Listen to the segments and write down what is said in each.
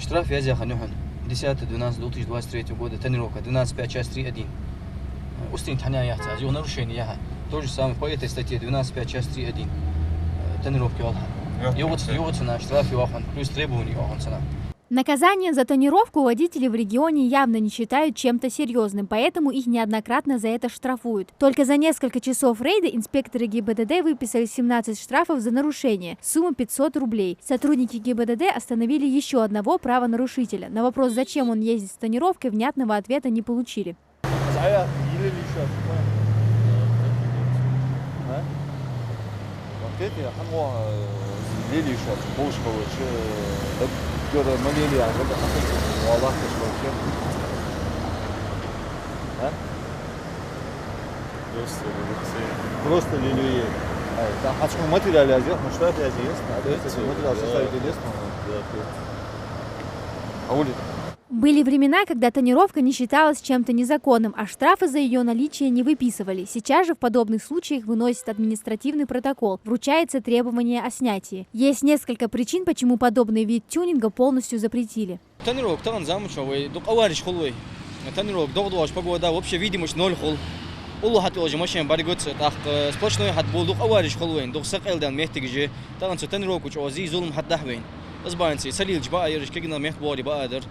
Штраф я заханюхан. 10-12-2023 года тонировка 12.5 часть 3.1. Устrin таня яхта, его нарушение яха. То же самое по этой статье 12.5 часть 3.1. Тонировки алха. Его цена, штраф его ахан, плюс требования ахан цена. Наказание за тонировку водители в регионе явно не считают чем-то серьезным, поэтому их неоднократно за это штрафуют. Только за несколько часов рейда инспекторы ГИБДД выписали 17 штрафов за нарушение, сумма 500 рублей. Сотрудники ГИБДД остановили еще одного правонарушителя. На вопрос, зачем он ездит с тонировкой, внятного ответа не получили. Просто лилию. А материалы азиат, ну что это азиат? Материал составит интересно. А улица? Были времена, когда тонировка не считалась чем-то незаконным, а штрафы за ее наличие не выписывали. Сейчас же в подобных случаях выносит административный протокол, вручается требование о снятии. Есть несколько причин, почему подобный вид тюнинга полностью запретили. Тонировка там замучивай, дук авариш холвей. Тонировка догдуаш погода, вообще видимость 0 хол. Улу хат уже машин баригутся, так сплошной хат был дук авариш холвей, дук сакэлдан мехтигже, там что тонировка уж ази зулм хат дахвей. Азбанцы салил жба айриш кегна мехбори баадер.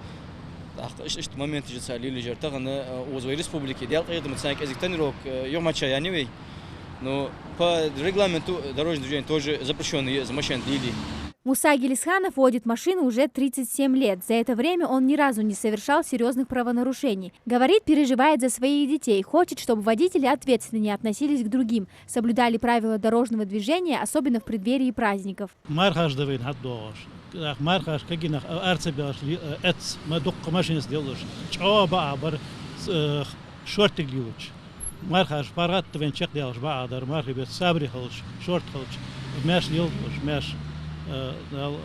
إيش момент же салили же, так на узвой республики, делал это мы знаем, как тонировок ёмача я не вей, но по регламенту дорожного движения тоже запрещенные за машин лили. Муса Гелисханов водит машину уже 37 лет. За это время он ни разу не совершал серьезных правонарушений. Говорит, переживает за своих детей, хочет, чтобы водители ответственнее относились к другим, соблюдали правила дорожного движения, особенно в преддверии праздников. Мархаш, кагинах, арцебяш, эц, мадук машин сделаешь, чоба, бар, шортик ливуч. Мархаш, парат, твенчек делаешь, баадар, мархибет, сабри халч, шорт халч, мяш лилуш, мяш, дал,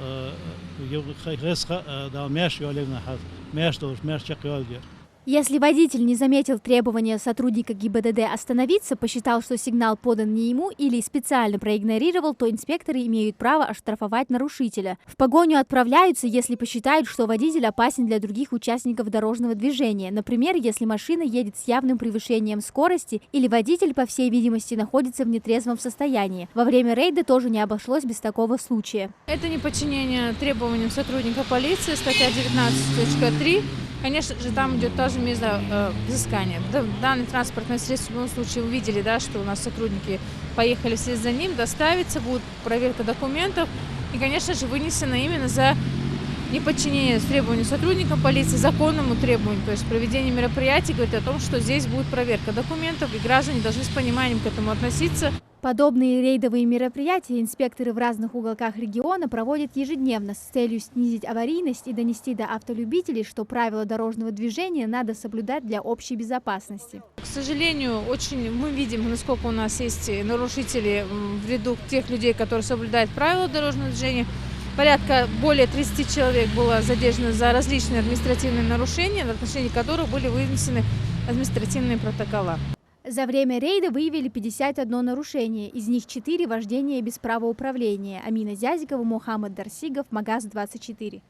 дал мяш йолевна хаз, мяш долж, мяш чек йолдер. Если водитель не заметил требования сотрудника ГИБДД остановиться, посчитал, что сигнал подан не ему или специально проигнорировал, то инспекторы имеют право оштрафовать нарушителя. В погоню отправляются, если посчитают, что водитель опасен для других участников дорожного движения. Например, если машина едет с явным превышением скорости или водитель, по всей видимости, находится в нетрезвом состоянии. Во время рейда тоже не обошлось без такого случая. Это неподчинение требованиям сотрудника полиции, статья 19.3. Конечно же, там идет тоже мера взыскания. Данное транспортное средство в любом случае увидели, да, что у нас сотрудники поехали вслед за ним, доставиться, будет проверка документов. И, конечно же, вынесено именно за неподчинение требованию сотрудникам полиции, законному требованию. То есть проведение мероприятий говорит о том, что здесь будет проверка документов, и граждане должны с пониманием к этому относиться. Подобные рейдовые мероприятия инспекторы в разных уголках региона проводят ежедневно с целью снизить аварийность и донести до автолюбителей, что правила дорожного движения надо соблюдать для общей безопасности. К сожалению, мы видим, насколько у нас есть нарушители в ряду тех людей, которые соблюдают правила дорожного движения. Порядка более 30 человек было задержано за различные административные нарушения, в отношении которых были вынесены административные протокола. За время рейда выявили 51 нарушение, из них 4 вождения без права управления. Амина Зязикова, Мухаммад Дарсигов, Магаз 24.